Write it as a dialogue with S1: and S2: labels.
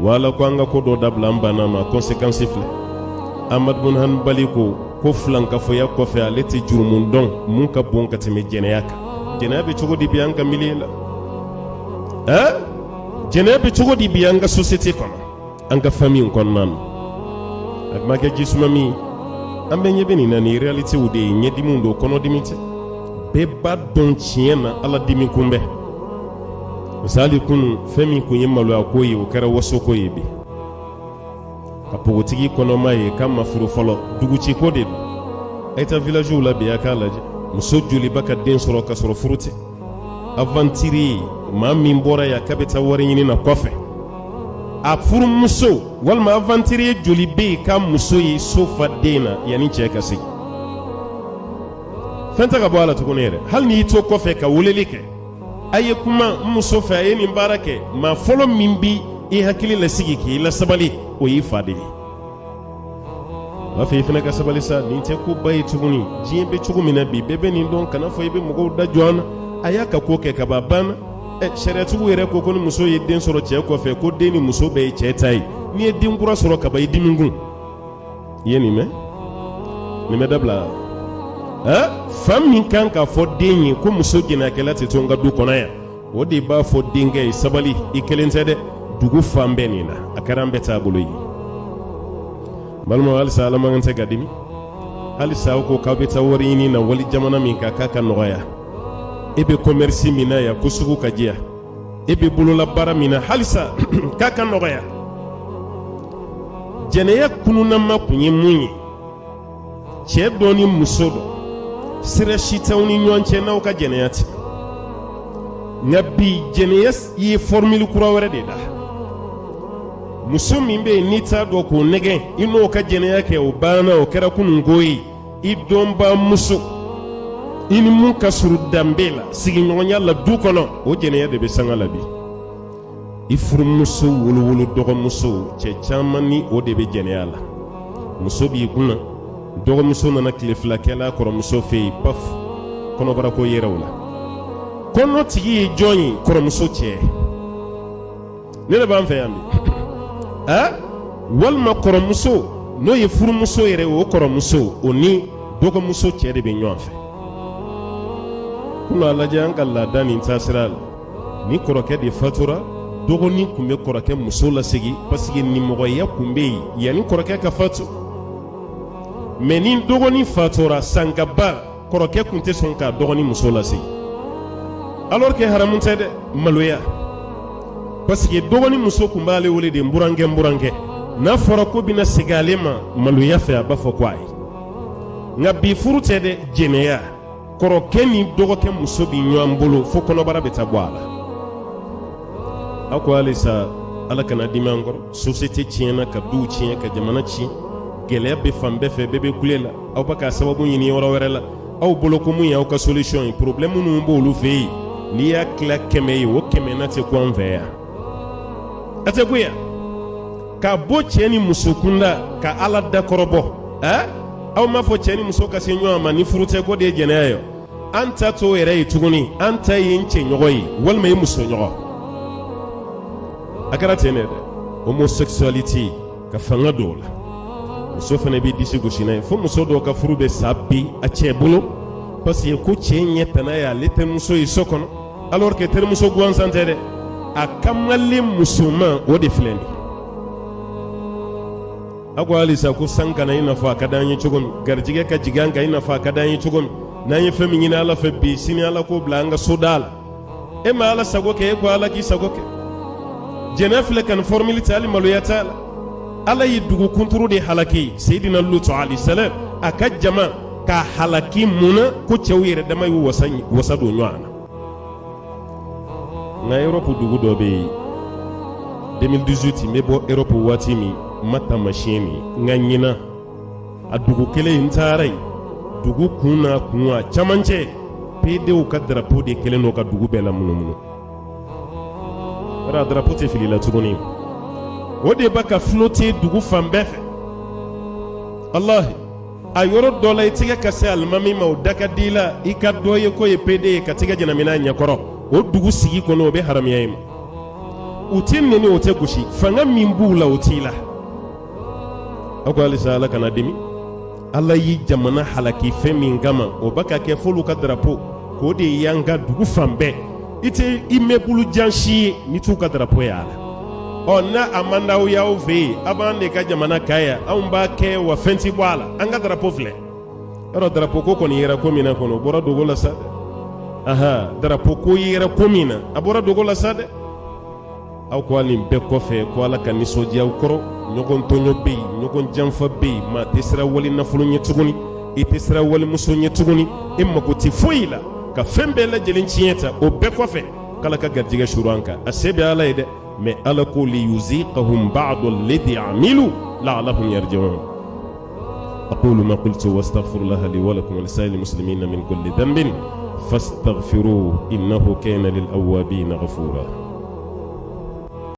S1: wala ko anga ko do dabla mbana ma conséquence fle Ahmad bin Hanbali ko flanka fo ya ko fe aleti jurmun don mun ka bon ka teme jeneyaka jenabe cogo di bianga milela jenabe cogo di bianga société kono anga famille kon nan ak ma ke gisuma mi ambe nyebe ni nani réalité ou de nyedi mundo kono dimite be ba don tiena ala dimi kumbe misali kun femi kun yemalu akoyi o kara waso koyi bi apogotigi kono maye kama furu folo duguci ko de ayta village la be yakalaje muso juli baka den soro ka soro furuti avantiri ma min bora ya kabeta wari nyini na kofe a furu muso walma avantiri juli be ka muso yi sofa dena yani cheka si fenta ka bwala tukunere hal ni to kofe ka wulelike aye kuma muso fa yeni barake ma folo mimbi i hakili la sigi ki la sabali o yi fadi wa fi fina ka sabali sa ni te ko bayi tuguni jimbe chugumina bi bebe ni don kana fo ibe mugo da jona aya ka ko ke ka babana sharia tugu yere ko ni muso yi den soro che ko fe ko deni muso be che tai ni den kura soro ka bayi dimingun yeni me dabla fami kan ka fo denyi ko muso gina kala te tonga du konaya o de ba fo dinga sabali ikelente de dugu fambe ni na akarambe tabulo yi balmo al salama ngante gadimi ali saw ko kabeta warini na wali jamana min ka kaka noya ebe commerce mina ya kusugu kajia ebe bulola bara mina halisa kaka noya jeneya kununa makunye munyi che doni musodo sira shitawni nyonche na ka jeneyati ngabi jeneyas yi formule kura wara de da muso min be nita do ko nege ino ka jeneya ke o bana o kera kunun goyi i domba muso ini mun ka suru dambela sigi nyonya la du kono o jeneya de be sangala bi i furu muso wulu dogo muso che chamani o de be jeneya la muso bi kuna dogo muso nana klefla kala ko muso fe paf kono bara ko yerawla kono tigi joni ko muso che ne le ban fe yambi walma koromuso no ye furumuso yere o koromuso oni dogo muso chere be nyonfe kuna alaje angalla dani tasral ni koroke de fatura dogo ni kumbe koroke muso la sigi pasige ni mogo ya kumbe yani koroke ka fatu menin dogo ni fatura sangaba koroke kunte sonka dogo ni muso la sigi alors que haramun tede maloya parce que dogoni muso kumbale wole de mburange na fora ko bina sigalema malu yafe abafo kwai nga bi furute de jeneya koro keni dogo ke muso bi nyambolo fo kono bara betabwala akwa alisa alakana dimangor société tiena ka du tien ka jamana ci gele be fambe fe bebe kulela aw baka sababu yini woro werela aw bolo ko mun yaw ka solution problème nu mbolu fe ni ya kla keme wo keme na te ko anveya atekuya ka bo cheni musukunda ka ala da korobo aw ma fo cheni musoka senyo ama ni furute ko de jeneyo anta to yere ituguni anta yinche nyogoyi walma yi muso nyogo akara tenede homosexuality ka fanga dola muso fana bi disi gushina fo muso do ka furube sabbi a chebulo parce que ko chenye tanaya lete muso isokono alors que ter muso gwan santere a kamali musulman o de fileni agwa alisa ko sanka na ina fa kadanyi chugun garjige ka jiganga ina fa kadanyi chugun nanyi femi nyina ala fe bi sini ala ko blanga sodala e ma ala sagoke ko ala ki sagoke jenafle kan formulite ali maluyata ala yidugu kunturu de halaki sayidina lutu alayhi salam akajama ka halaki muna ko chawire dama yu wasado nywana na Europe dugu dobe 2018 mebo Europe watimi mata machine nga nyina adugu kele intarai dugu kunwa chamanche pede o ka drapeau de kele no ka dugu bela munumunu ra drapeau te fili la tuguni o de baka flotter dugu fambefe Allah ayoro dola itiga kase almami maudaka dila ikadoye ko ye pede ka tiga jana mina nyakoro o dugu sigi kono be haramiyayima u tɛ nɛni o tɛ gosi fanga min b'u la o t'i la a ko halisa ala kana dimi ala y'i jamana halaki fɛn min kama o bɛ ka kɛ f'olu ka drapeau k'o de y'an ka dugu fan bɛɛ i tɛ i mɛn bulu jan si ye ni t'u ka drapeau y'a la n'a a man d'aw y'aw fɛ yen a b'an de ka jamana ka yan anw b'a kɛ wa fɛn ti bɔ a la an ka drapeau filɛ yɔrɔ drapeau ko kɔni yɛrɛ ko min na kɔnɔ o bɔra dogo la sa dɛ drapeau ko yɛrɛ ko min na a bɔra dogo la sa dɛ aw ko nin bɛɛ kɔfɛ ko ala ka nisɔndiya aw kɔrɔ ɲɔgɔn tɔɲɔ bɛ yen ɲɔgɔn janfa bɛ yen maa tɛ siran wali nafolo ɲɛ tuguni i tɛ siran wali muso ɲɛ tuguni e mago tɛ foyi la ka fɛn bɛɛ lajɛlen tiɲɛ ta o bɛɛ kɔfɛ k'ala ka garijɛgɛ suru an kan a se bɛ ala ye dɛ mais ala ko liyuziqahum ba'da alladhi amilu la'allahum yarji'un aqulu ma qultu wastaghfirullaha li wa lakum wa lisa'il muslimina min kulli dhanbin fastaghfiruhu innahu kana lil awwabin ghafura